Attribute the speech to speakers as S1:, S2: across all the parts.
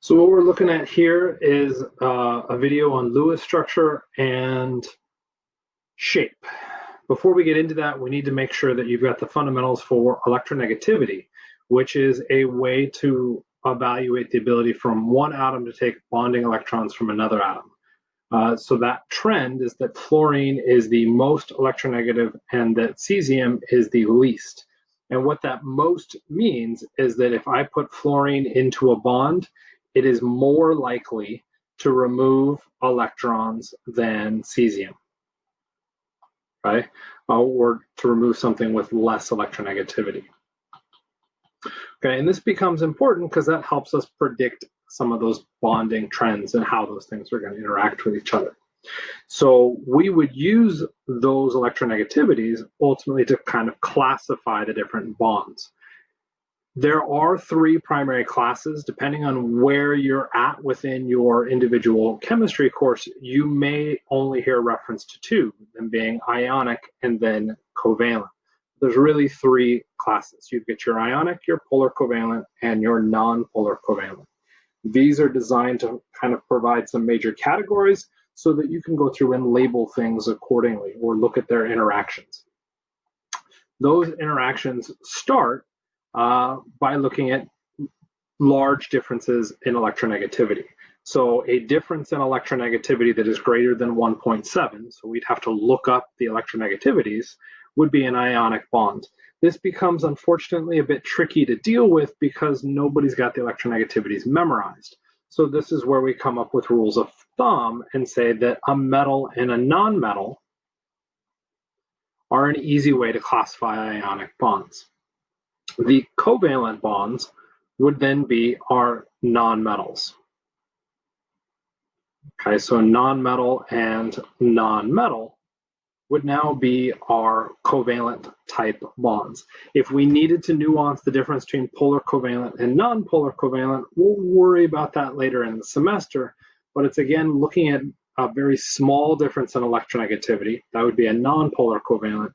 S1: So what we're looking at here is a video on Lewis structure and shape. Before we get into that, we need to make sure that you've got the fundamentals for electronegativity, which is a way to evaluate the ability from one atom to take bonding electrons from another atom. So that trend is that fluorine is the most electronegative and that cesium is the least. And what that most means is that if I put fluorine into a bond, it is more likely to remove electrons than cesium, right? Or to remove something with less electronegativity. Okay, and this becomes important because that helps us predict some of those bonding trends and how those things are going to interact with each other. So we would use those electronegativities ultimately to kind of classify the different bonds. There are three primary classes. Depending on where you're at within your individual chemistry course, you may only hear reference to two, them being ionic and then covalent. There's really three classes. You get your ionic, your polar covalent, and your non-polar covalent. These are designed to kind of provide some major categories so that you can go through and label things accordingly or look at their interactions. Those interactions start by looking at large differences in electronegativity. So a difference in electronegativity that is greater than 1.7, so we'd have to look up the electronegativities, would be an ionic bond. This becomes, unfortunately, a bit tricky to deal with because nobody's got the electronegativities memorized. So this is where we come up with rules of thumb and say that a metal and a nonmetal are an easy way to classify ionic bonds. The covalent bonds would then be our nonmetals. Okay, so nonmetal and nonmetal would now be our covalent type bonds. If we needed to nuance the difference between polar covalent and non-polar covalent, we'll worry about that later in the semester, but it's again looking at a very small difference in electronegativity. That would be a non-polar covalent,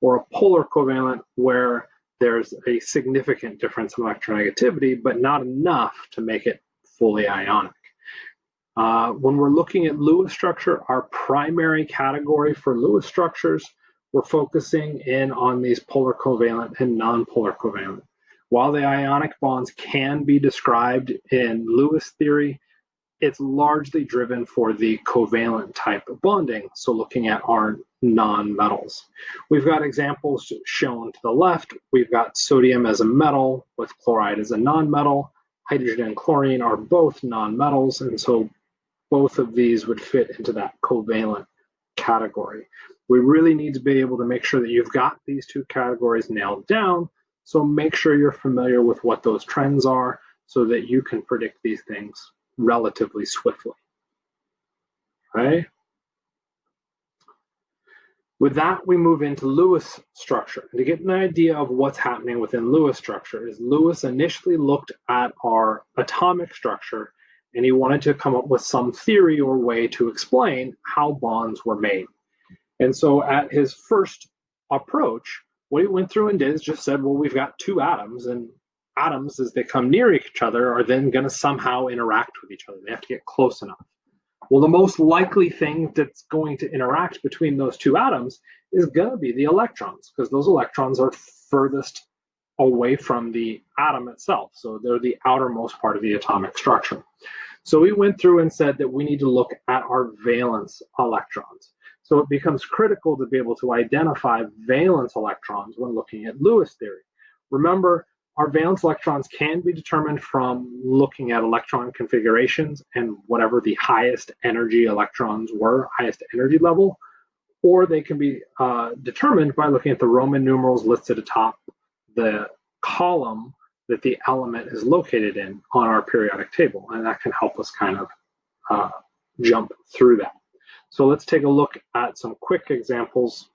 S1: or a polar covalent where there's a significant difference in electronegativity, but not enough to make it fully ionic. When we're looking at Lewis structure, our primary category for Lewis structures, we're focusing in on these polar covalent and non-polar covalent. While the ionic bonds can be described in Lewis theory, it's largely driven for the covalent type of bonding, so looking at our non-metals. We've got examples shown to the left. We've got sodium as a metal with chloride as a non-metal. Hydrogen and chlorine are both non-metals, and so both of these would fit into that covalent category. We really need to be able to make sure that you've got these two categories nailed down, so make sure you're familiar with what those trends are so that you can predict these things relatively swiftly. Okay. With that, we move into Lewis structure. And to get an idea of what's happening within Lewis structure is Lewis initially looked at our atomic structure and he wanted to come up with some theory or way to explain how bonds were made. And so at his first approach, what he went through and did is just said, well, we've got two atoms, and atoms, as they come near each other, are then going to somehow interact with each other. They have to get close enough. Well, the most likely thing that's going to interact between those two atoms is going to be the electrons, because those electrons are furthest away from the atom itself. So they're the outermost part of the atomic structure. So we went through and said that we need to look at our valence electrons. So it becomes critical to be able to identify valence electrons when looking at Lewis theory. Remember, our valence electrons can be determined from looking at electron configurations and whatever the highest energy electrons were, highest energy level, or they can be determined by looking at the Roman numerals listed atop the column that the element is located in on our periodic table, and that can help us kind of jump through that. So let's take a look at some quick examples.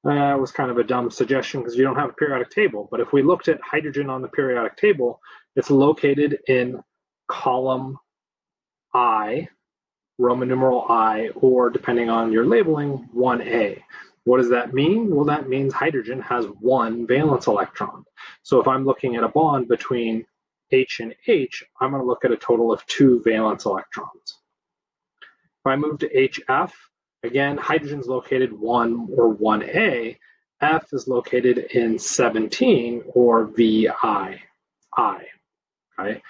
S1: It was kind of a dumb suggestion because you don't have a periodic table, but if we looked at hydrogen on the periodic table, it's located in column I, Roman numeral I, or depending on your labeling, 1A. What does that mean? Well, that means hydrogen has one valence electron. So if I'm looking at a bond between H and H, I'm going to look at a total of 2 valence electrons. If I move to HF, again, hydrogen's located 1 or 1A, F is located in 17 or VI. Okay?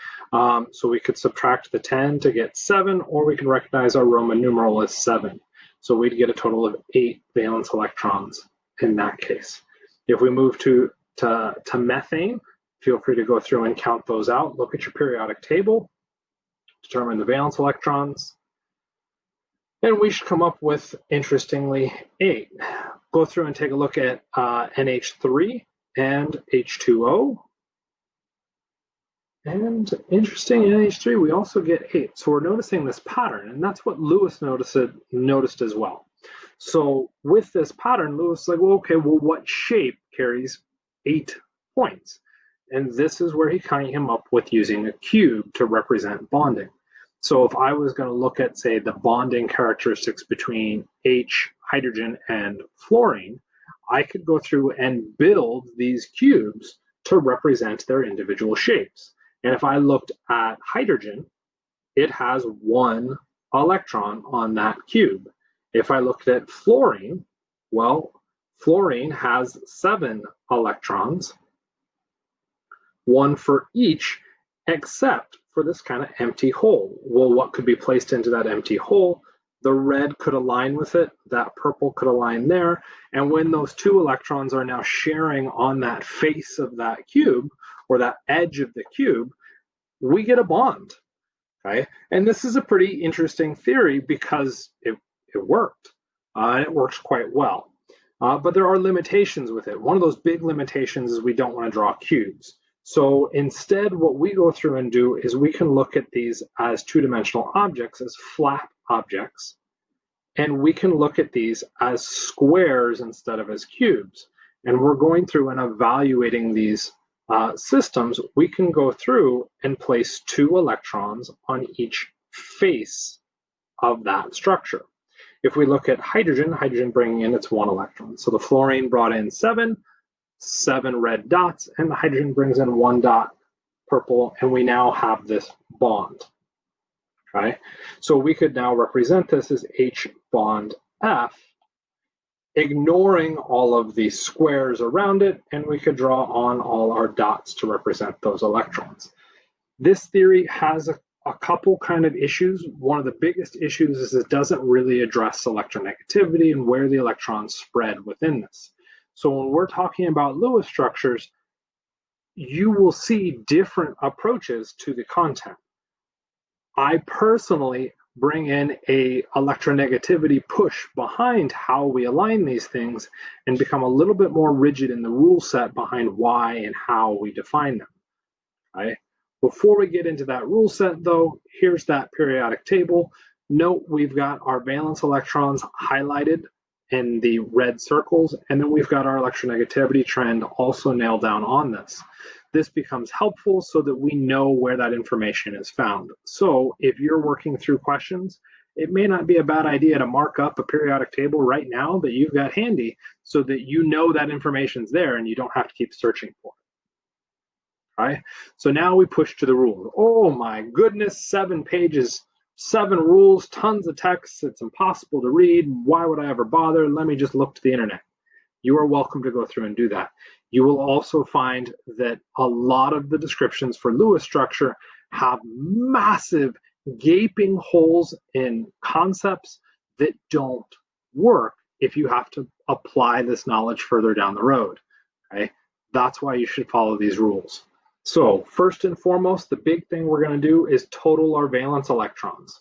S1: So we could subtract the 10 to get 7, or we can recognize our Roman numeral as 7. So we'd get a total of 8 valence electrons in that case. If we move to methane, feel free to go through and count those out. Look at your periodic table, determine the valence electrons, and we should come up with, interestingly, 8. Go through and take a look at NH3 and H2O. And interesting, in NH3, we also get 8. So we're noticing this pattern, and that's what Lewis noticed as well. So with this pattern, Lewis is like, well, okay, well, what shape carries 8 points? And this is where he came up with using a cube to represent bonding. So if I was going to look at, say, the bonding characteristics between H, hydrogen, and fluorine, I could go through and build these cubes to represent their individual shapes. And if I looked at hydrogen, it has 1 electron on that cube. If I looked at fluorine, well, fluorine has 7 electrons, 1 for each, except for this kind of empty hole. Well, what could be placed into that empty hole? The red could align with it, that purple could align there, and when those 2 electrons are now sharing on that face of that cube, or that edge of the cube, we get a bond, okay? And this is a pretty interesting theory because it worked, and it works quite well. But there are limitations with it. One of those big limitations is we don't want to draw cubes. So instead, what we go through and do is we can look at these as 2-dimensional objects, as flat objects, and we can look at these as squares instead of as cubes. And we're going through and evaluating these systems. We can go through and place 2 electrons on each face of that structure. If we look at hydrogen, hydrogen bringing in its 1 electron. So the fluorine brought in 7 red dots, and the hydrogen brings in 1 dot purple, and we now have this bond. Okay, so we could now represent this as H bond F, ignoring all of these squares around it, and we could draw on all our dots to represent those electrons. This theory has a couple kind of issues. One of the biggest issues is it doesn't really address electronegativity and where the electrons spread within this. So when we're talking about Lewis structures, you will see different approaches to the content. I personally bring in a electronegativity push behind how we align these things and become a little bit more rigid in the rule set behind why and how we define them. Okay? Before we get into that rule set, though, here's that periodic table. Note we've got our valence electrons highlighted in the red circles, and then we've got our electronegativity trend also nailed down on this. This becomes helpful so that we know where that information is found. So if you're working through questions, it may not be a bad idea to mark up a periodic table right now that you've got handy so that you know that information's there and you don't have to keep searching for it. All right, so now we push to the rules. Oh my goodness, 7 pages, 7 rules, tons of text. It's impossible to read. Why would I ever bother? Let me just look to the internet. You are welcome to go through and do that. You will also find that a lot of the descriptions for Lewis structure have massive gaping holes in concepts that don't work if you have to apply this knowledge further down the road. Okay? That's why you should follow these rules. So first and foremost, the big thing we're going to do is total our valence electrons.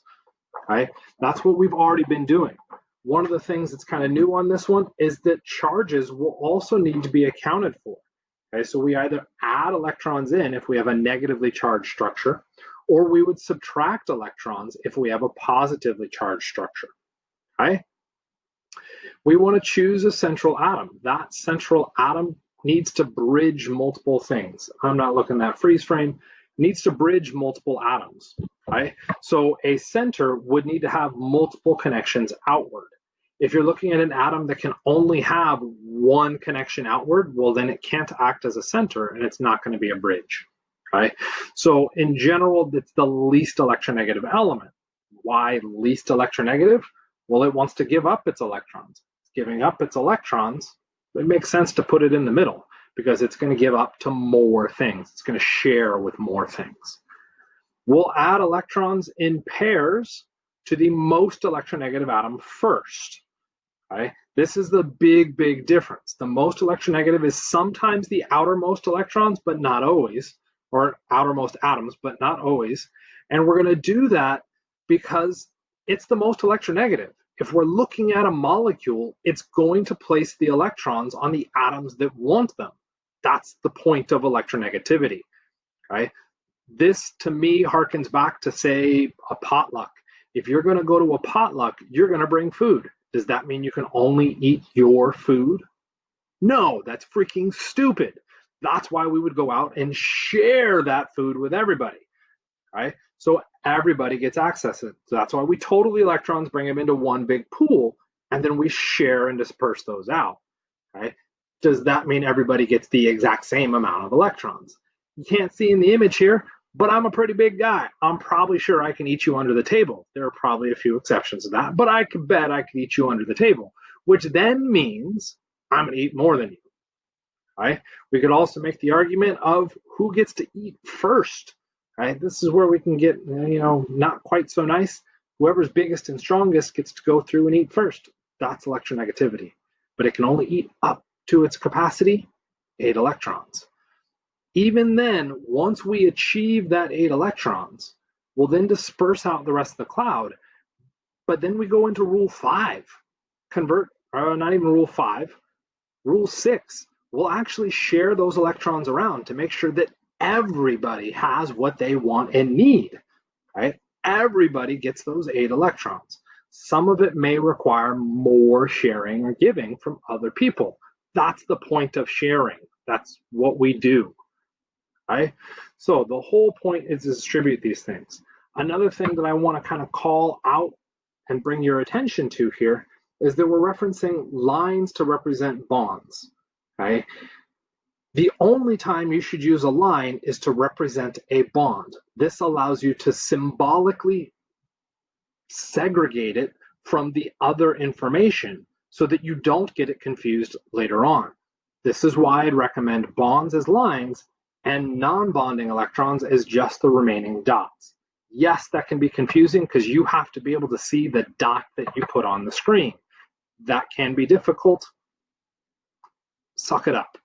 S1: Okay? That's what we've already been doing. One of the things that's kind of new on this one is that charges will also need to be accounted for. Okay, so we either add electrons in if we have a negatively charged structure, or we would subtract electrons if we have a positively charged structure. Okay? We want to choose a central atom. That central atom needs to bridge multiple things. I'm not looking at freeze frame. Needs to bridge multiple atoms. Okay? So a center would need to have multiple connections outward. If you're looking at an atom that can only have one connection outward, well, then it can't act as a center and it's not going to be a bridge. right? So in general, it's the least electronegative element. Why least electronegative? Well, it wants to give up its electrons. It's giving up its electrons. It makes sense to put it in the middle because it's going to give up to more things. It's going to share with more things. We'll add electrons in pairs to the most electronegative atom first. Right? This is the big difference. The most electronegative is sometimes the outermost electrons, but not always, or outermost atoms, but not always. And we're going to do that because it's the most electronegative. If we're looking at a molecule, it's going to place the electrons on the atoms that want them. That's the point of electronegativity, right? This, to me, harkens back to, say, a potluck. If you're going to go to a potluck, you're going to bring food. Does that mean you can only eat your food? No, that's freaking stupid. That's why we would go out and share that food with everybody, right? So everybody gets access to it. So that's why we total the electrons, bring them into one big pool, and then we share and disperse those out, right? Does that mean everybody gets the exact same amount of electrons? You can't see in the image here, but I'm a pretty big guy. I'm probably sure I can eat you under the table. There are probably a few exceptions to that, but I could bet I could eat you under the table, which then means I'm going to eat more than you, right? We could also make the argument of who gets to eat first, right? This is where we can get, not quite so nice. Whoever's biggest and strongest gets to go through and eat first. That's electronegativity, but it can only eat up to its capacity, 8 electrons. Even then, once we achieve that 8 electrons, we'll then disperse out the rest of the cloud. But then we go into rule 5, not even rule 5, rule 6. We'll actually share those electrons around to make sure that everybody has what they want and need, right? Everybody gets those 8 electrons. Some of it may require more sharing or giving from other people. That's the point of sharing. That's what we do. Right? So the whole point is to distribute these things. Another thing that I want to kind of call out and bring your attention to here is that we're referencing lines to represent bonds. Okay? The only time you should use a line is to represent a bond. This allows you to symbolically segregate it from the other information so that you don't get it confused later on. This is why I'd recommend bonds as lines and non-bonding electrons as just the remaining dots. Yes, that can be confusing because you have to be able to see the dot that you put on the screen. That can be difficult. Suck it up.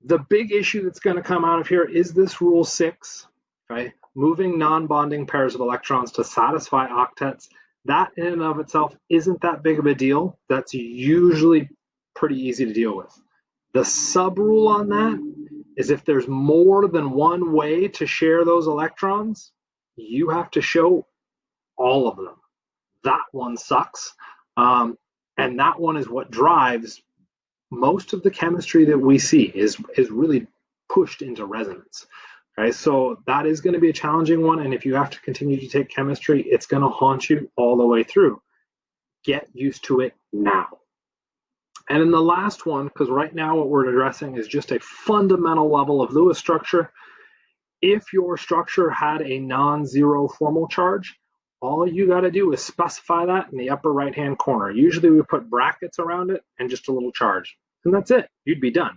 S1: The big issue that's going to come out of here is this rule 6, right? Moving non-bonding pairs of electrons to satisfy octets. That in and of itself isn't that big of a deal. That's usually pretty easy to deal with. The sub-rule on that is if there's more than one way to share those electrons, you have to show all of them. That one sucks. And that one is what drives most of the chemistry that we see is really pushed into resonance. Okay, so that is going to be a challenging one. And if you have to continue to take chemistry, it's going to haunt you all the way through. Get used to it now. And in the last one, because right now what we're addressing is just a fundamental level of Lewis structure. If your structure had a non-zero formal charge, all you got to do is specify that in the upper right-hand corner. Usually we put brackets around it and just a little charge, and that's it. You'd be done.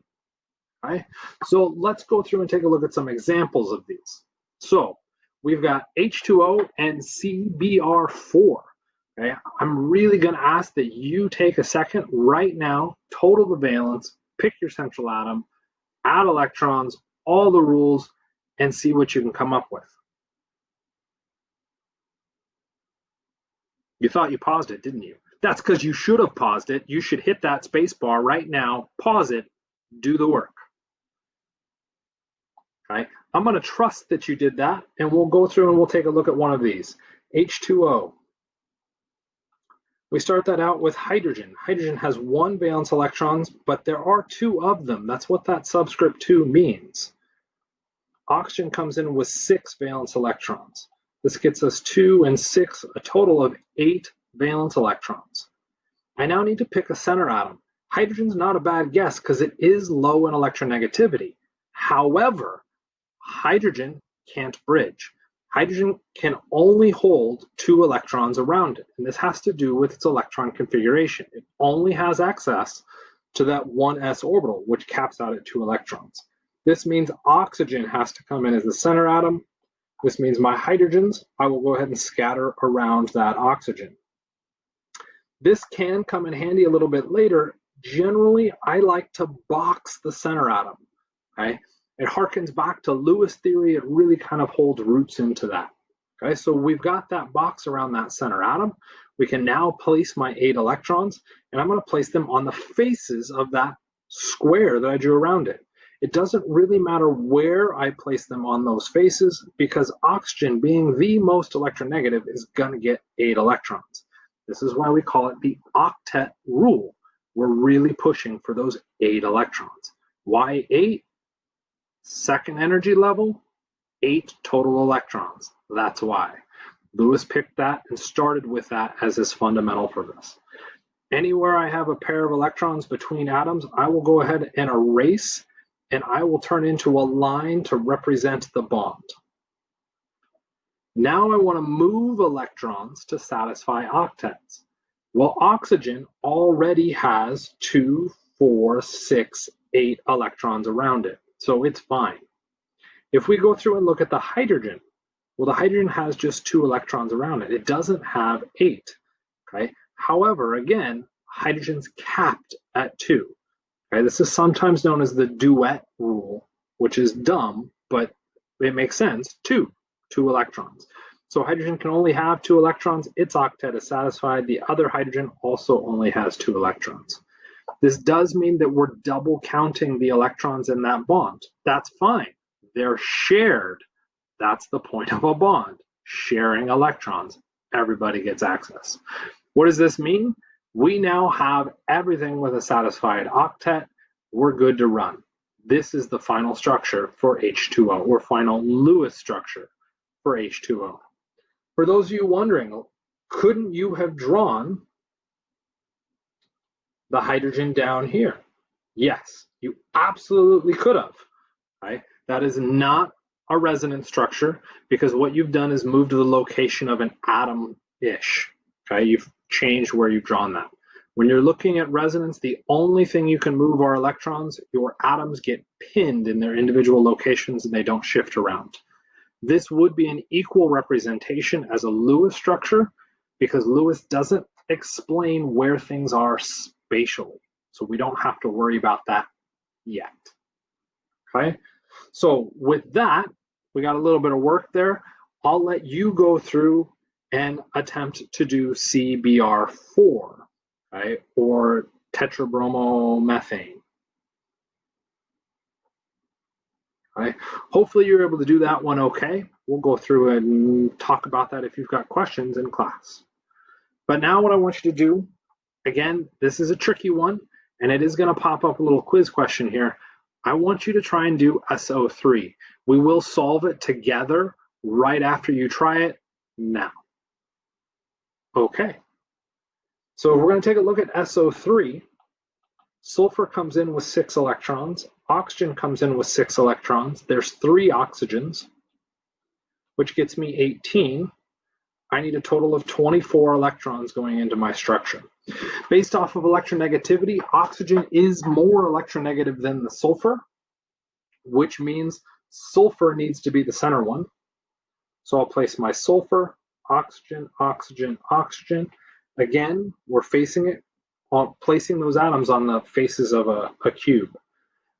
S1: Right? So let's go through and take a look at some examples of these. So we've got H2O and CBr4. Okay, I'm really going to ask that you take a second right now, total the valence, pick your central atom, add electrons, all the rules, and see what you can come up with. You thought you paused it, didn't you? That's because you should have paused it. You should hit that space bar right now, pause it, do the work. Okay, I'm going to trust that you did that, and we'll go through and we'll take a look at one of these. H2O. We start that out with hydrogen. Hydrogen has 1 valence electrons, but there are 2 of them. That's what that subscript 2 means. Oxygen comes in with 6 valence electrons. This gets us 2 and 6, a total of 8 valence electrons. I now need to pick a center atom. Hydrogen's not a bad guess because it is low in electronegativity. However, Hydrogen can't bridge. Hydrogen can only hold 2 electrons around it, and this has to do with its electron configuration. It only has access to that 1s orbital, which caps out at 2 electrons. This means oxygen has to come in as the center atom. This means my hydrogens, I will go ahead and scatter around that oxygen. This can come in handy a little bit later. Generally, I like to box the center atom, okay? It harkens back to Lewis theory. It really kind of holds roots into that. Okay, so we've got that box around that center atom. We can now place my 8 electrons, and I'm going to place them on the faces of that square that I drew around it. It doesn't really matter where I place them on those faces, because oxygen, being the most electronegative, is going to get 8 electrons. This is why we call it the octet rule. We're really pushing for those 8 electrons. Why 8? Second energy level, 8 total electrons. That's why. Lewis picked that and started with that as his fundamental for this. Anywhere I have a pair of electrons between atoms, I will go ahead and erase, and I will turn into a line to represent the bond. Now I want to move electrons to satisfy octets. Well, oxygen already has 2, 4, 6, 8 electrons around it, so it's fine. If we go through and look at the hydrogen, well, the hydrogen has just 2 electrons around it. It doesn't have 8, okay? However, again, hydrogen's capped at 2. Okay, this is sometimes known as the duet rule, which is dumb, but it makes sense. 2 electrons. So hydrogen can only have 2 electrons. Its octet is satisfied. The other hydrogen also only has 2 electrons. This does mean that we're double counting the electrons in that bond. That's fine. They're shared. That's the point of a bond. Sharing electrons. Everybody gets access. What does this mean? We now have everything with a satisfied octet. We're good to run. This is the final structure for H2O, or final Lewis structure for H2O. For those of you wondering, couldn't you have drawn the hydrogen down here? Yes, you absolutely could have. Right? That is not a resonance structure, because what you've done is moved to the location of an atom-ish. Okay, you've changed where you've drawn that. When you're looking at resonance, the only thing you can move are electrons. Your atoms get pinned in their individual locations and they don't shift around. This would be an equal representation as a Lewis structure, because Lewis doesn't explain where things are spatially. So we don't have to worry about that yet. Okay, so with that, we got a little bit of work there. I'll let you go through and attempt to do CBr4, right, or tetrabromomethane. Right. Hopefully you're able to do that one okay. We'll go through and talk about that if you've got questions in class. But now what I want you to do, again, this is a tricky one, and it is going to pop up a little quiz question here. I want you to try and do SO3. We will solve it together right after you try it now. Okay. So we're going to take a look at SO3. Sulfur comes in with 6 electrons. Oxygen comes in with 6 electrons. There's 3 oxygens, which gets me 18. I need a total of 24 electrons going into my structure. Based off of electronegativity, oxygen is more electronegative than the sulfur, which means sulfur needs to be the center one. So I'll place my sulfur, oxygen, oxygen, oxygen. Again, we're facing it, placing those atoms on the faces of a cube.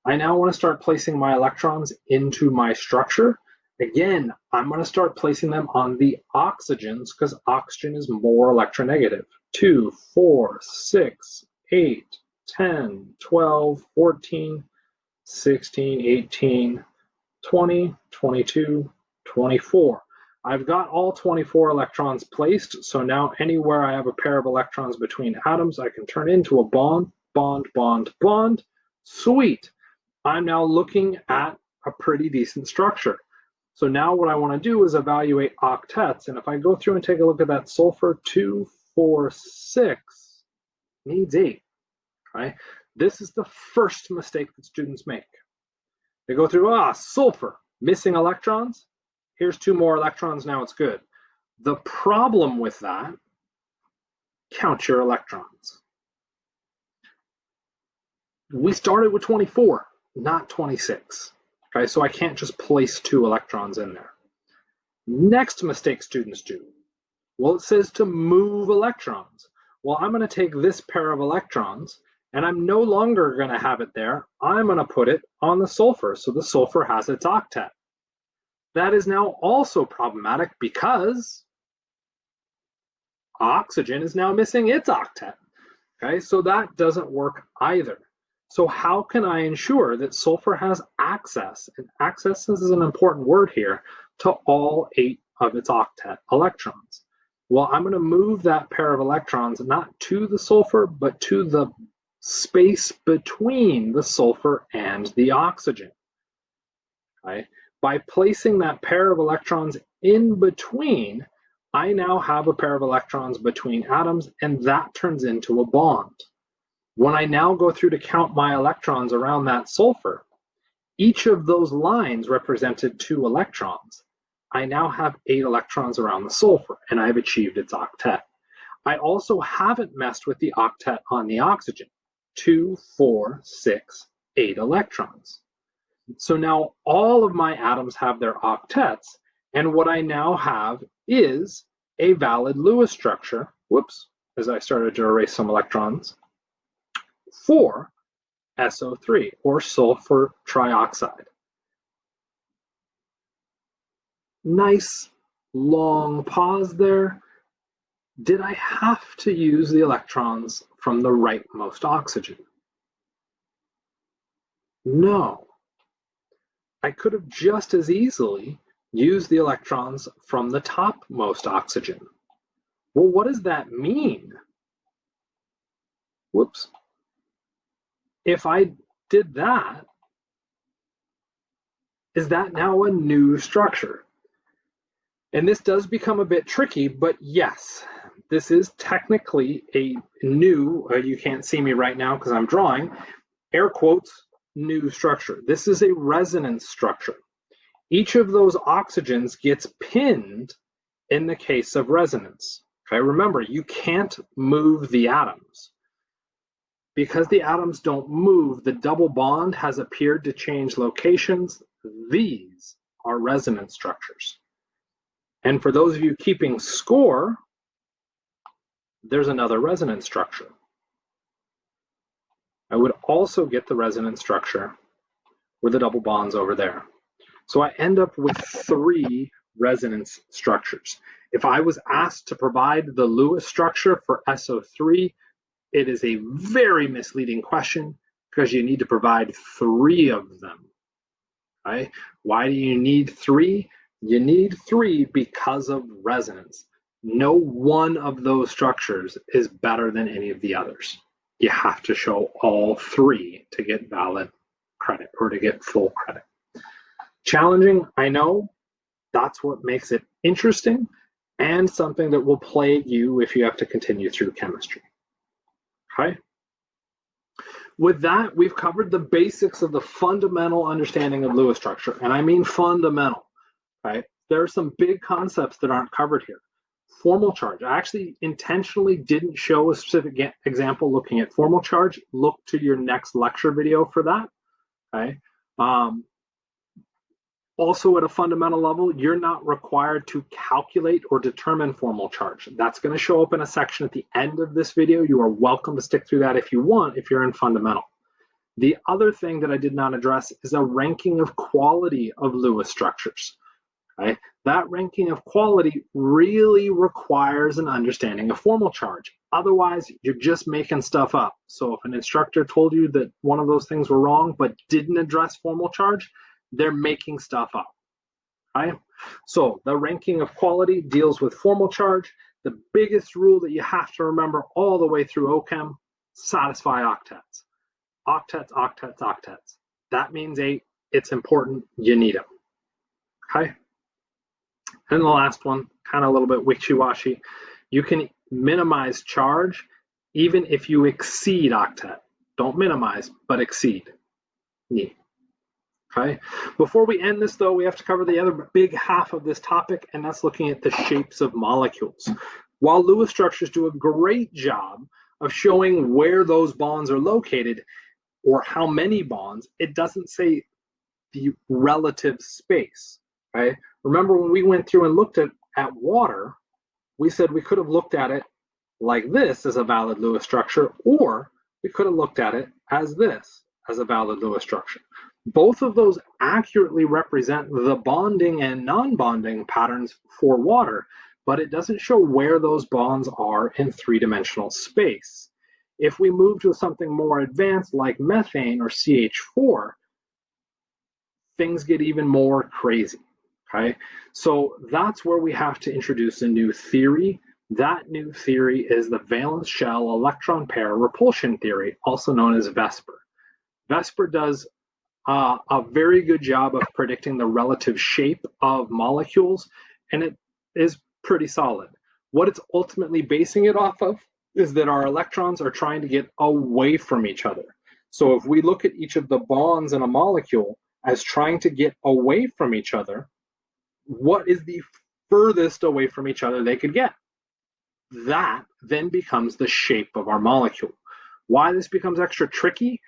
S1: I now want to start placing my electrons into my structure. Again, I'm going to start placing them on the oxygens, because oxygen is more electronegative. 2, 4, 6, 8, 10, 12, 14, 16, 18, 20, 22, 24. I've got all 24 electrons placed, so now anywhere I have a pair of electrons between atoms, I can turn into a bond, bond, bond, bond. Sweet. I'm now looking at a pretty decent structure. So now what I want to do is evaluate octets, and if I go through and take a look at that sulfur, 2, 4, 6 needs 8. Right? This is the first mistake that students make. They go through, sulfur, Missing electrons, here's 2 more electrons, now it's good. The problem with that, count your electrons. We started with 24, not 26. Okay, so I can't just place 2 electrons in there. Next mistake students do. Well, it says to move electrons. Well, I'm going to take this pair of electrons and I'm no longer going to have it there. I'm going to put it on the sulfur, so the sulfur has its octet. That is now also problematic because oxygen is now missing its octet. Okay, so that doesn't work either. So how can I ensure that sulfur has access, and access is an important word here, to all 8 of its octet electrons? Well, I'm going to move that pair of electrons not to the sulfur, but to the space between the sulfur and the oxygen. Okay? By placing that pair of electrons in between, I now have a pair of electrons between atoms, and that turns into a bond. When I now go through to count my electrons around that sulfur, each of those lines represented 2 electrons. I now have 8 electrons around the sulfur, and I've achieved its octet. I also haven't messed with the octet on the oxygen. 2, 4, 6, 8 electrons. So now all of my atoms have their octets, and what I now have is a valid Lewis structure, whoops, as I started to erase some electrons, for SO3, or sulfur trioxide. Nice long pause there. Did I have to use the electrons from the rightmost oxygen? No. I could have just as easily used the electrons from the topmost oxygen. Well, what does that mean? Whoops. If I did that, is that now a new structure? And this does become a bit tricky, but yes, this is technically a new, you can't see me right now because I'm drawing, air quotes, new structure. This is a resonance structure. Each of those oxygens gets pinned in the case of resonance. Okay, remember, you can't move the atoms. Because the atoms don't move, the double bond has appeared to change locations. These are resonance structures. And for those of you keeping score, there's another resonance structure. I would also get the resonance structure with the double bonds over there. So I end up with 3 resonance structures. If I was asked to provide the Lewis structure for SO3, it is a very misleading question because you need to provide 3 of them. Right? Why do you need 3? You need 3 because of resonance. No one of those structures is better than any of the others. You have to show all 3 to get valid credit or to get full credit. Challenging, I know. That's what makes it interesting and something that will plague you if you have to continue through chemistry. Okay? With that, we've covered the basics of the fundamental understanding of Lewis structure, and I mean fundamental. Right? There are some big concepts that aren't covered here. Formal charge. I actually intentionally didn't show a specific example looking at formal charge. Look to your next lecture video for that. Okay? Also, at a fundamental level, you're not required to calculate or determine formal charge. That's going to show up in a section at the end of this video. You are welcome to stick through that if you want, if you're in fundamental. The other thing that I did not address is a ranking of quality of Lewis structures. Right? That ranking of quality really requires an understanding of formal charge. Otherwise, you're just making stuff up. So if an instructor told you that one of those things were wrong but didn't address formal charge, they're making stuff up. Right? So the ranking of quality deals with formal charge. The biggest rule that you have to remember all the way through OChem, satisfy octets. Octets, octets, octets. That means 8. It's important. You need them. Okay? And the last one, kind of a little bit wishy-washy. You can minimize charge even if you exceed octet. Don't minimize, but exceed. Neat. Okay. Before we end this, though, we have to cover the other big half of this topic, and that's looking at the shapes of molecules. While Lewis structures do a great job of showing where those bonds are located or how many bonds, it doesn't say the relative space. Okay. Remember when we went through and looked at water, we said we could have looked at it like this as a valid Lewis structure, or we could have looked at it as this as a valid Lewis structure. Both of those accurately represent the bonding and non-bonding patterns for water, but it doesn't show where those bonds are in three-dimensional space. If we move to something more advanced like methane or CH4, things get even more crazy. Okay, so that's where we have to introduce a new theory. That new theory is the valence shell electron pair repulsion theory, also known as VSEPR. VSEPR does a very good job of predicting the relative shape of molecules, and it is pretty solid. What it's ultimately basing it off of is that our electrons are trying to get away from each other. So if we look at each of the bonds in a molecule as trying to get away from each other, what is the furthest away from each other they could get? That then becomes the shape of our molecule. Why this becomes extra tricky?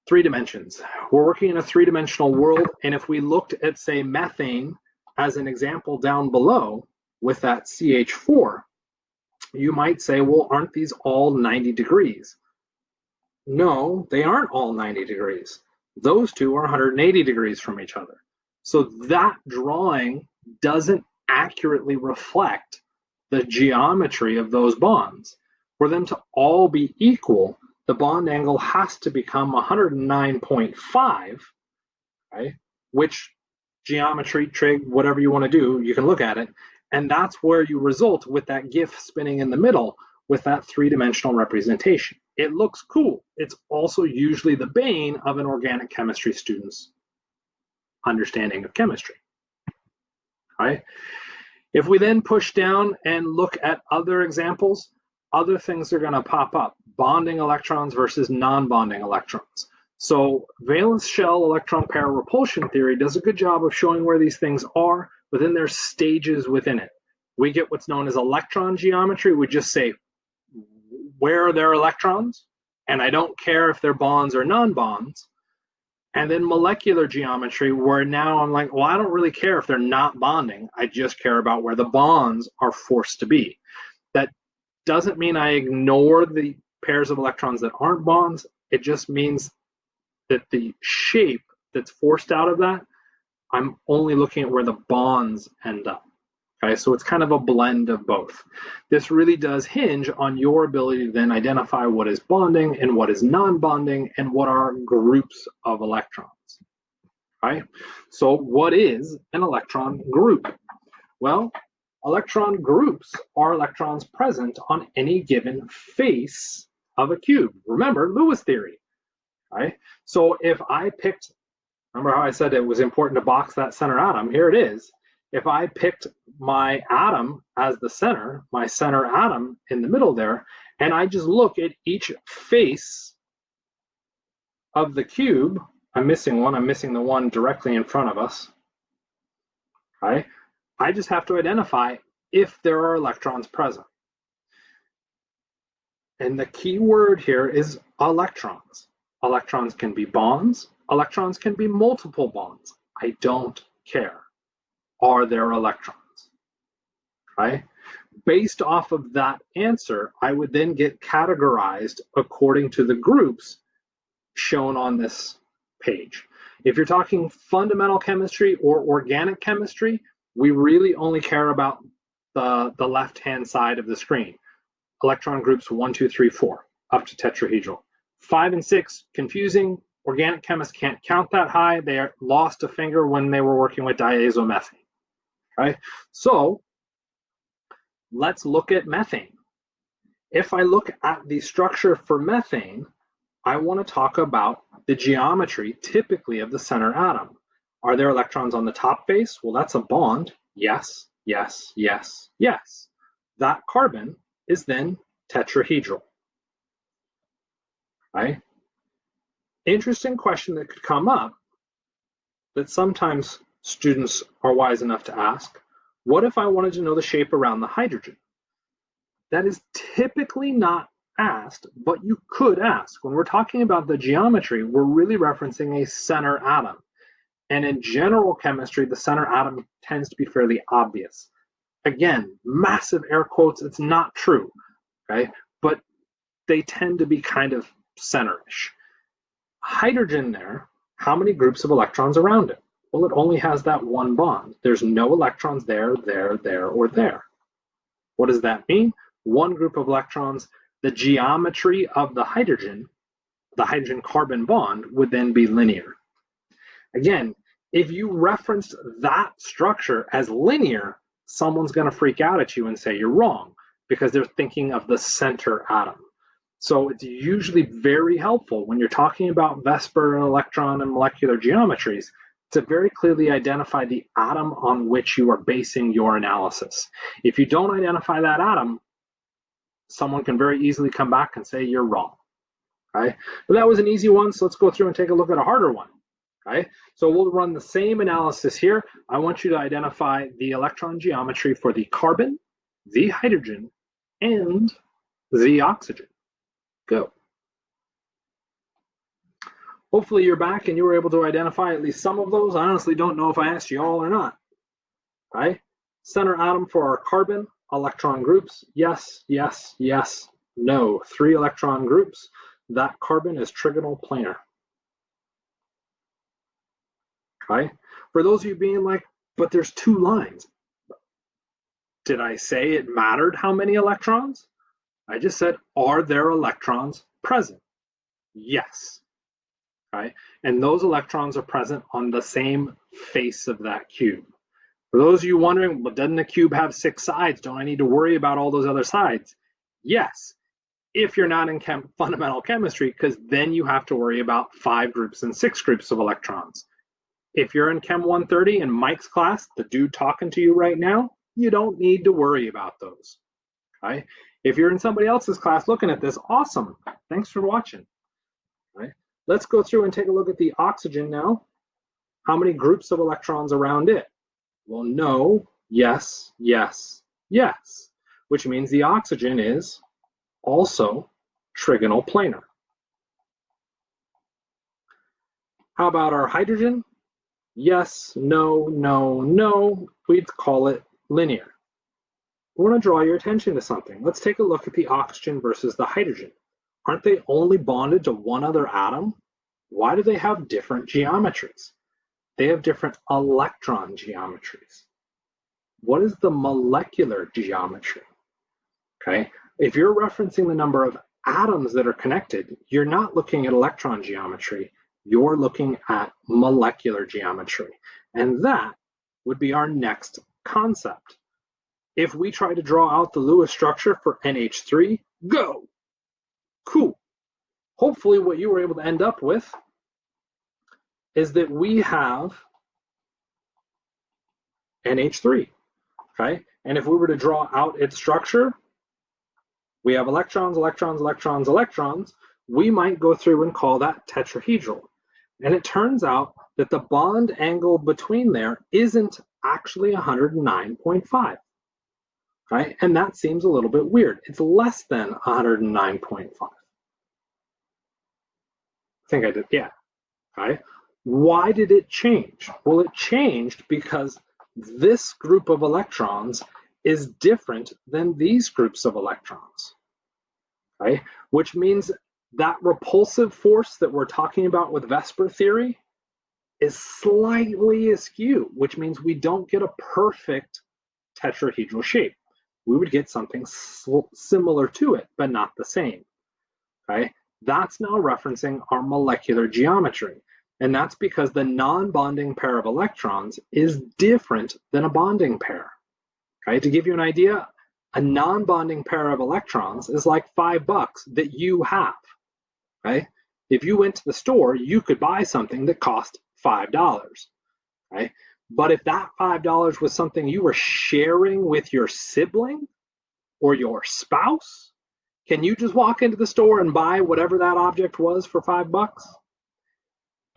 S1: 3 dimensions. We're working in a 3-dimensional world, and if we looked at, say, methane as an example down below with that CH4, you might say, well, aren't these all 90 degrees? No, they aren't all 90 degrees. Those two are 180 degrees from each other. So that drawing doesn't accurately reflect the geometry of those bonds. For them to all be equal, the bond angle has to become 109.5, right? Which geometry, trig, whatever you want to do, you can look at it. And that's where you result with that GIF spinning in the middle with that 3-dimensional representation. It looks cool. It's also usually the bane of an organic chemistry student's understanding of chemistry. Right? If we then push down and look at other examples, other things are going to pop up. Bonding electrons versus non-bonding electrons. So valence shell electron pair repulsion theory does a good job of showing where these things are, but then there's stages within it. We get what's known as electron geometry. We just say, where are their electrons? And I don't care if they're bonds or non-bonds. And then molecular geometry, where now I'm like, well, I don't really care if they're not bonding. I just care about where the bonds are forced to be. That doesn't mean I ignore the pairs of electrons that aren't bonds. It just means that the shape that's forced out of that, I'm only looking at where the bonds end up. Okay, so it's kind of a blend of both. This really does hinge on your ability to then identify what is bonding and what is non-bonding and what are groups of electrons. Right? So what is an electron group? Well, electron groups are electrons present on any given face of a cube. Remember Lewis theory. Right? So if I picked, remember how I said it was important to box that center atom? Here it is. If I picked my atom as the center, my center atom in the middle there, and I just look at each face of the cube, I'm missing one. I'm missing the one directly in front of us. Right? I just have to identify if there are electrons present. And the key word here is electrons. Electrons can be bonds. Electrons can be multiple bonds. I don't care. Are there electrons? Right? Based off of that answer, I would then get categorized according to the groups shown on this page. If you're talking fundamental chemistry or organic chemistry, we really only care about the left-hand side of the screen. Electron groups 1, 2, 3, 4, up to tetrahedral. 5 and 6, confusing. Organic chemists can't count that high. They lost a finger when they were working with diazomethane. Right? So let's look at methane. If I look at the structure for methane, I want to talk about the geometry typically of the center atom. Are there electrons on the top face? Well, that's a bond. Yes, yes, yes, yes. That carbon is then tetrahedral. Right? Interesting question that could come up that sometimes students are wise enough to ask, what if I wanted to know the shape around the hydrogen? That is typically not asked, but you could ask. When we're talking about the geometry, we're really referencing a center atom. And in general chemistry, the center atom tends to be fairly obvious. Again, massive air quotes, it's not true, okay? But they tend to be kind of centerish. Hydrogen there, how many groups of electrons around it? Well, it only has that one bond. There's no electrons there, or there. What does that mean? One group of electrons, the geometry of the hydrogen carbon bond would then be linear. Again, if you referenced that structure as linear, someone's going to freak out at you and say you're wrong because they're thinking of the center atom. So it's usually very helpful when you're talking about VSEPR, electron, and molecular geometries to very clearly identify the atom on which you are basing your analysis. If you don't identify that atom, someone can very easily come back and say you're wrong. Okay? But that was an easy one, so let's go through and take a look at a harder one. Okay? So we'll run the same analysis here. I want you to identify the electron geometry for the carbon, the hydrogen, and the oxygen. Go. Hopefully you're back and you were able to identify at least some of those. I honestly don't know if I asked you all or not. Okay? Center atom for our carbon, electron groups. Yes, yes, yes, no. 3 electron groups. That carbon is trigonal planar. Okay? For those of you being like, but there's 2 lines. Did I say it mattered how many electrons? I just said, are there electrons present? Yes. Okay? And those electrons are present on the same face of that cube. For those of you wondering, well, doesn't a cube have 6 sides? Don't I need to worry about all those other sides? Yes, if you're not in fundamental chemistry, because then you have to worry about 5 groups and 6 groups of electrons. If you're in Chem 130 in Mike's class, the dude talking to you right now, you don't need to worry about those. Okay? If you're in somebody else's class looking at this, awesome. Thanks for watching. Okay? Let's go through and take a look at the oxygen now. How many groups of electrons around it? Well, no, yes, yes, yes, which means the oxygen is also trigonal planar. How about our hydrogen? Yes, no, no, no. We'd call it linear. I want to draw your attention to something. Let's take a look at the oxygen versus the hydrogen. Aren't they only bonded to one other atom? Why do they have different geometries? They have different electron geometries. What is the molecular geometry? Okay, if you're referencing the number of atoms that are connected, you're not looking at electron geometry, you're looking at molecular geometry. And that would be our next concept. If we try to draw out the Lewis structure for NH3, go! Cool. Hopefully what you were able to end up with is that we have NH3, okay? And if we were to draw out its structure, we have electrons, electrons, electrons, electrons. We might go through and call that tetrahedral. And it turns out that the bond angle between there isn't actually 109.5. Right? And that seems a little bit weird. It's less than 109.5. I think I did, yeah. Right? Why did it change? Well, it changed because this group of electrons is different than these groups of electrons, right? Which means that repulsive force that we're talking about with VSEPR theory is slightly askew, which means we don't get a perfect tetrahedral shape. We would get something similar to it, but not the same, okay? That's now referencing our molecular geometry. And that's because the non-bonding pair of electrons is different than a bonding pair. Okay, to give you an idea, a non-bonding pair of electrons is like $5 that you have. Okay? If you went to the store, you could buy something that cost $5. Okay? But if that $5 was something you were sharing with your sibling or your spouse, can you just walk into the store and buy whatever that object was for $5?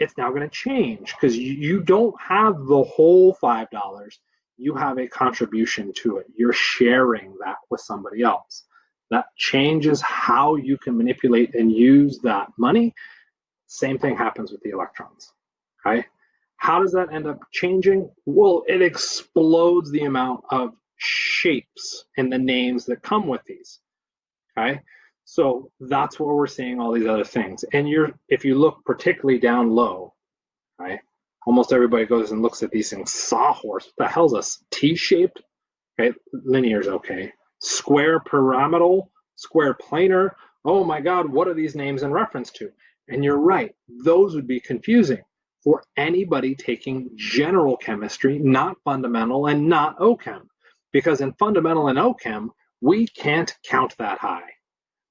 S1: it's now going to change because you don't have the whole $5. You have a contribution to it. You're sharing that with somebody else. That changes how you can manipulate and use that money. Same thing happens with the electrons. Okay? How does that end up changing? Well, it explodes the amount of shapes and the names that come with these. Okay? So that's where we're seeing all these other things. And if you look particularly down low, right? Almost everybody goes and looks at these things. Sawhorse, what the hell's a T-shaped? Okay, linear is okay. Square pyramidal, square planar. Oh my God, what are these names in reference to? And you're right, those would be confusing for anybody taking general chemistry, not fundamental and not OChem. Because in fundamental and OChem, we can't count that high.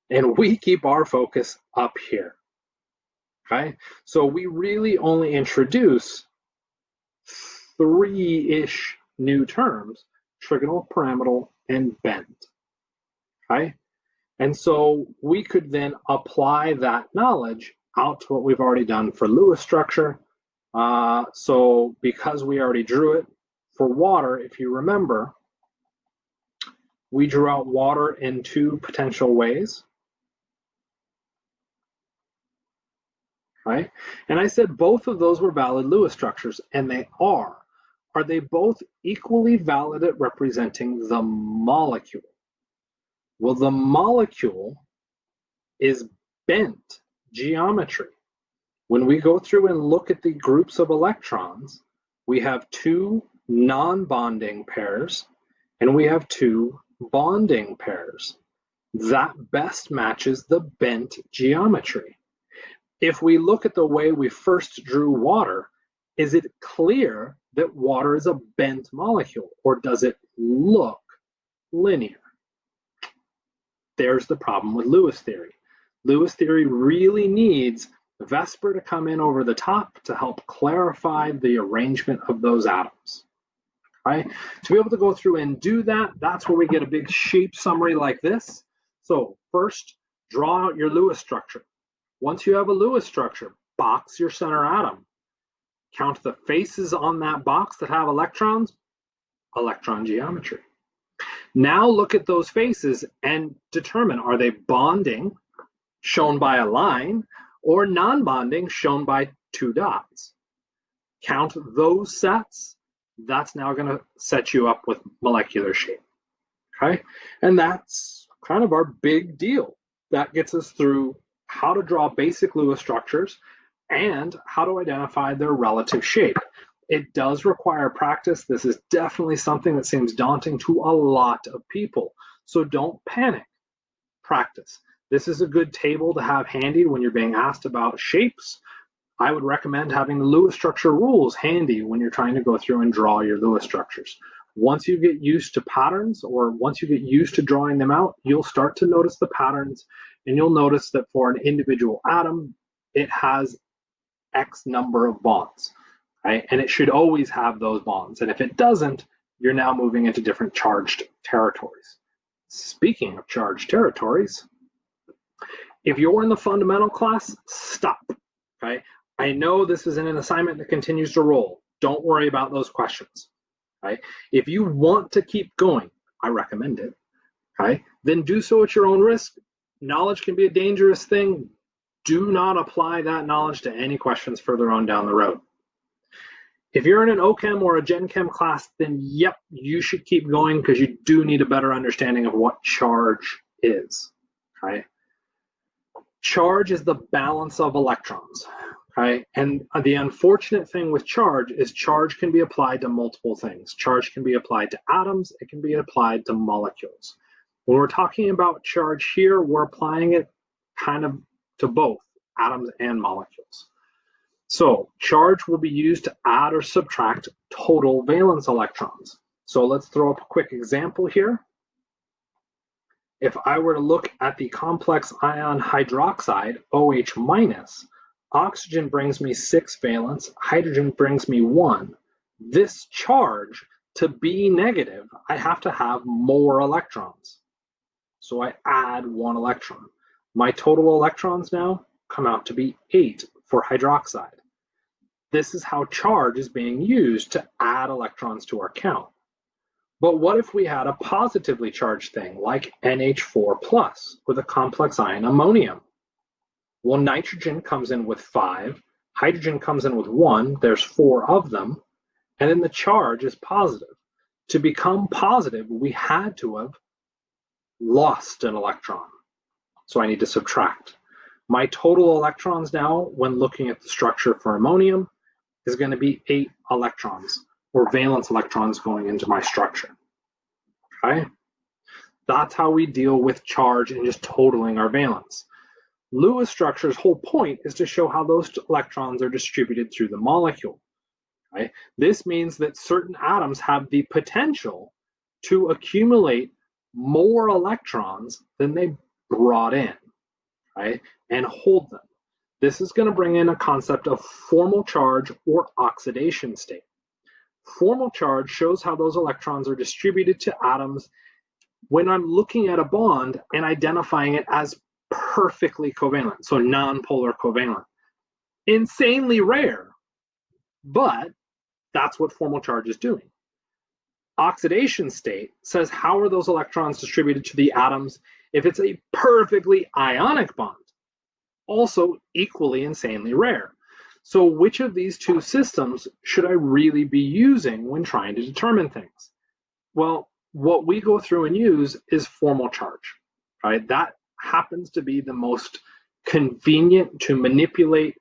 S1: And we keep our focus up here. Okay, so we really only introduce 3-ish new terms: trigonal, pyramidal, and bent. Okay, and so we could then apply that knowledge out to what we've already done for Lewis structure. So because we already drew it for water, if you remember, we drew out water in 2 potential ways. Right? And I said both of those were valid Lewis structures, and they are. Are they both equally valid at representing the molecule? Well, the molecule is bent geometry. When we go through and look at the groups of electrons, we have 2 non-bonding pairs, and we have 2 bonding pairs. That best matches the bent geometry. If we look at the way we first drew water, is it clear that water is a bent molecule, or does it look linear? There's the problem with Lewis theory. Lewis theory really needs VSEPR to come in over the top to help clarify the arrangement of those atoms. Right? To be able to go through and do that, that's where we get a big shape summary like this. So first, draw out your Lewis structure. Once you have a Lewis structure, box your center atom. Count the faces on that box that have electrons, electron geometry. Now look at those faces and determine, are they bonding, shown by a line, or non-bonding, shown by 2 dots? Count those sets. That's now going to set you up with molecular shape. Okay? And that's kind of our big deal. That gets us through how to draw basic Lewis structures and how to identify their relative shape. It does require practice. This is definitely something that seems daunting to a lot of people. So don't panic. Practice. This is a good table to have handy when you're being asked about shapes. I would recommend having the Lewis structure rules handy when you're trying to go through and draw your Lewis structures. Once you get used to patterns, or once you get used to drawing them out, you'll start to notice the patterns, and you'll notice that for an individual atom, it has X number of bonds, right? And it should always have those bonds. And if it doesn't, you're now moving into different charged territories. Speaking of charged territories, if you're in the fundamental class, stop, okay? I know this is an assignment that continues to roll. Don't worry about those questions, right? If you want to keep going, I recommend it, okay? Then do so at your own risk. Knowledge can be a dangerous thing. Do not apply that knowledge to any questions further on down the road. If you're in an OChem or a Gen Chem class, then yep, you should keep going because you do need a better understanding of what charge is, okay? Charge is the balance of electrons, okay? And the unfortunate thing with charge is charge can be applied to multiple things. Charge can be applied to atoms, it can be applied to molecules. When we're talking about charge here, we're applying it kind of to both atoms and molecules. So charge will be used to add or subtract total valence electrons. So let's throw up a quick example here. If I were to look at the complex ion hydroxide, OH minus, oxygen brings me 6 valence, hydrogen brings me 1. This charge, to be negative, I have to have more electrons. So I add 1 electron. My total electrons now come out to be 8 for hydroxide. This is how charge is being used to add electrons to our count. But what if we had a positively charged thing like NH4+ with a complex ion ammonium? Well, nitrogen comes in with 5, hydrogen comes in with 1, there's 4 of them, and then the charge is positive. To become positive, we had to have lost an electron. So I need to subtract. My total electrons now, when looking at the structure for ammonium, is going to be 8 electrons, or valence electrons going into my structure. Okay? That's how we deal with charge and just totaling our valence. Lewis structure's whole point is to show how those electrons are distributed through the molecule. Right? This means that certain atoms have the potential to accumulate more electrons than they brought in, right? And hold them. This is going to bring in a concept of formal charge or oxidation state. Formal charge shows how those electrons are distributed to atoms when I'm looking at a bond and identifying it as perfectly covalent, so non-polar covalent. Insanely rare, but that's what formal charge is doing. Oxidation state says how are those electrons distributed to the atoms if it's a perfectly ionic bond, also equally insanely rare. So which of these two systems should I really be using when trying to determine things? Well, what we go through and use is formal charge, right? That happens to be the most convenient to manipulate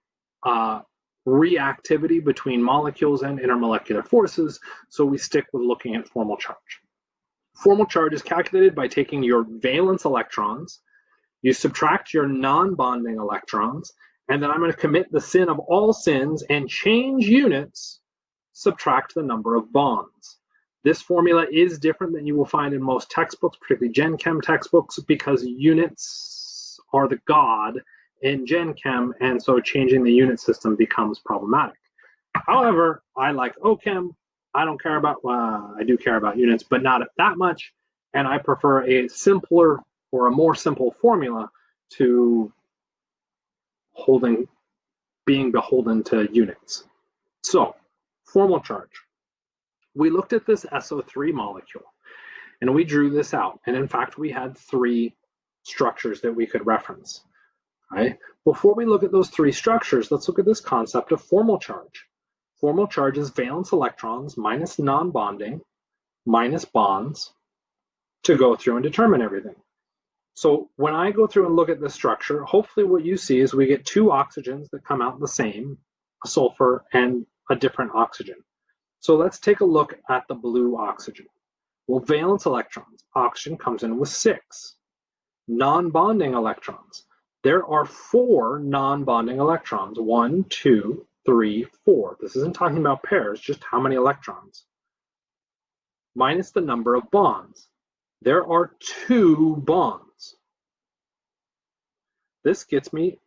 S1: reactivity between molecules and intermolecular forces, so we stick with looking at formal charge. Formal charge is calculated by taking your valence electrons, you subtract your non-bonding electrons, and then I'm going to commit the sin of all sins and change units, subtract the number of bonds. This formula is different than you will find in most textbooks, particularly Gen Chem textbooks, because units are the god in Gen Chem, and so changing the unit system becomes problematic. However, I like OChem. I don't care about, I do care about units, but not that much, and I prefer a simpler or a more simple formula to being beholden to units. So, formal charge. We looked at this SO3 molecule, and we drew this out, and in fact, we had 3 structures that we could reference. Right? Before we look at those 3 structures, let's look at this concept of formal charge. Formal charge is valence electrons minus non-bonding minus bonds to go through and determine everything. So when I go through and look at this structure, hopefully what you see is we get 2 oxygens that come out the same, a sulfur and a different oxygen. So let's take a look at the blue oxygen. Well, valence electrons, oxygen comes in with 6. Non-bonding electrons. There are 4 non-bonding electrons. 1, 2, 3, 4. This isn't talking about pairs, just how many electrons. Minus the number of bonds. There are 2 bonds. This gets me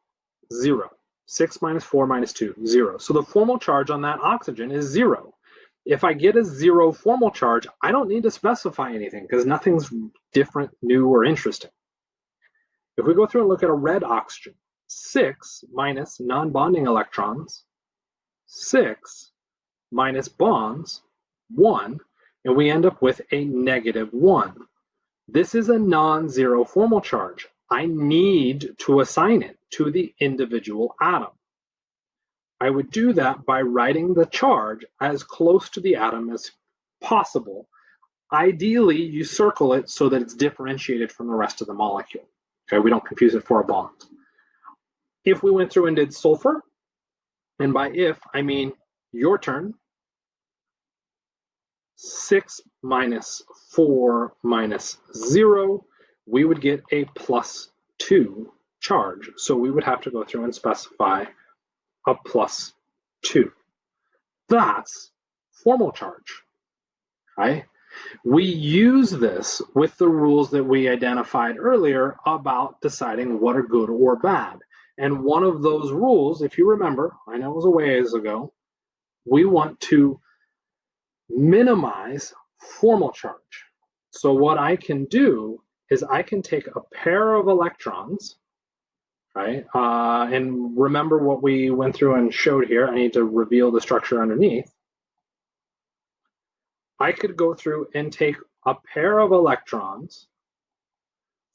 S1: 0. 6 minus 4 minus 2, 0. So the formal charge on that oxygen is 0. If I get a 0 formal charge, I don't need to specify anything because nothing's different, new, or interesting. If we go through and look at a red oxygen, 6 minus non-bonding electrons, 6 minus bonds, 1, and we end up with a -1. This is a non-zero formal charge. I need to assign it to the individual atom. I would do that by writing the charge as close to the atom as possible. Ideally, you circle it so that it's differentiated from the rest of the molecule. Okay, we don't confuse it for a bond. If we went through and did sulfur, and by if, I mean your turn, 6 minus 4 minus 0, we would get a +2 charge. So we would have to go through and specify a +2. That's formal charge, right? We use this with the rules that we identified earlier about deciding what are good or bad. And one of those rules, if you remember, I know it was a ways ago, we want to minimize formal charge. So what I can do is I can take a pair of electrons, right? And remember what we went through and showed here. I need to reveal the structure underneath. I could go through and take a pair of electrons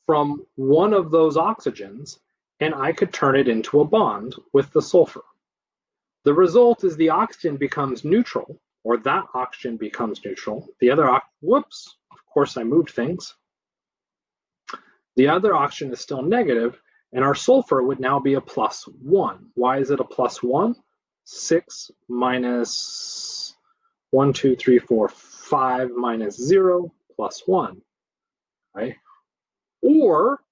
S1: from one of those oxygens, and I could turn it into a bond with the sulfur. The result is the oxygen becomes neutral, or that oxygen becomes neutral. The other, whoops, of course I moved things. The other oxygen is still negative, and our sulfur would now be a +1. Why is it a +1? 6 minus 1, 2, 3, 4, 5 minus 0 +1, right? Or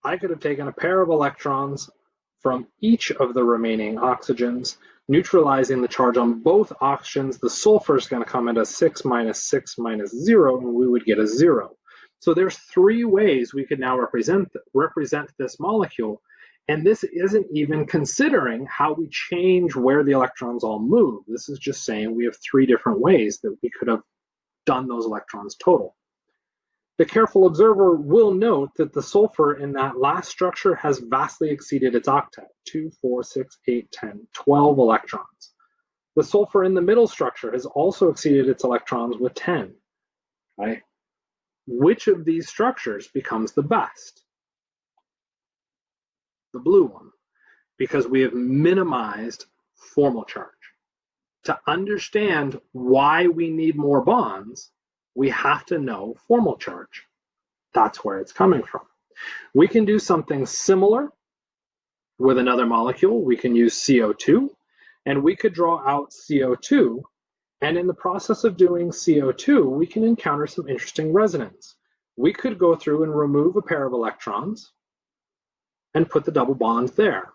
S1: I could have taken a pair of electrons from each of the remaining oxygens, neutralizing the charge on both oxygens. The sulfur is going to come at a 6 minus 0, and we would get a 0. So there's 3 ways we could now represent this molecule, and this isn't even considering how we change where the electrons all move. This is just saying we have 3 different ways that we could have done those electrons total. The careful observer will note that the sulfur in that last structure has vastly exceeded its octet, 2, 4, 6, 8, 10, 12 electrons. The sulfur in the middle structure has also exceeded its electrons with 10. Right? Which of these structures becomes the best? The blue one, because we have minimized formal charge. To understand why we need more bonds, we have to know formal charge. That's where it's coming from. We can do something similar with another molecule. We can use CO2, and we could draw out CO2. And in the process of doing CO2, we can encounter some interesting resonance. We could go through and remove a pair of electrons and put the double bond there.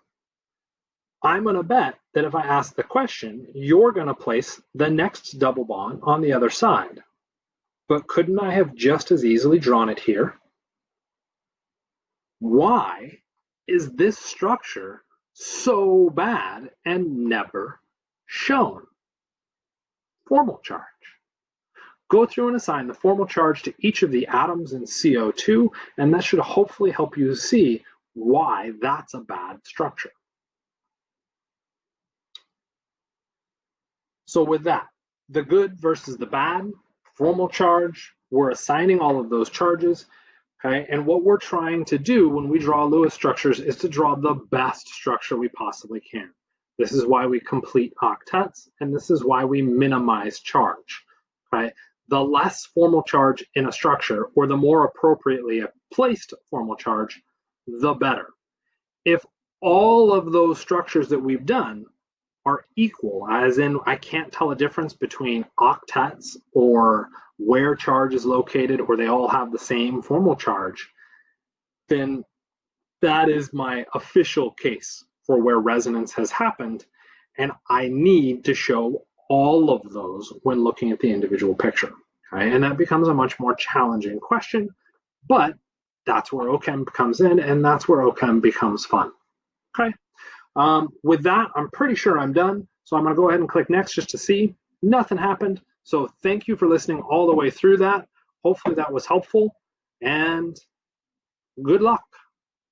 S1: I'm going to bet that if I ask the question, you're going to place the next double bond on the other side. But couldn't I have just as easily drawn it here? Why is this structure so bad and never shown? Formal charge. Go through and assign the formal charge to each of the atoms in CO2, and that should hopefully help you see why that's a bad structure. So with that, the good versus the bad, formal charge, we're assigning all of those charges. Okay, and what we're trying to do when we draw Lewis structures is to draw the best structure we possibly can. This is why we complete octets, and this is why we minimize charge. Okay, the less formal charge in a structure, or the more appropriately placed formal charge, the better. If all of those structures that we've done are equal, as in I can't tell a difference between octets or where charge is located, or they all have the same formal charge, then that is my official case for where resonance has happened, and I need to show all of those when looking at the individual picture. Okay? And that becomes a much more challenging question, but that's where OChem comes in, and that's where OChem becomes fun. Okay. With that, I'm pretty sure I'm done. So I'm going to go ahead and click next just to see. Nothing happened. So thank you for listening all the way through that. Hopefully that was helpful, and good luck.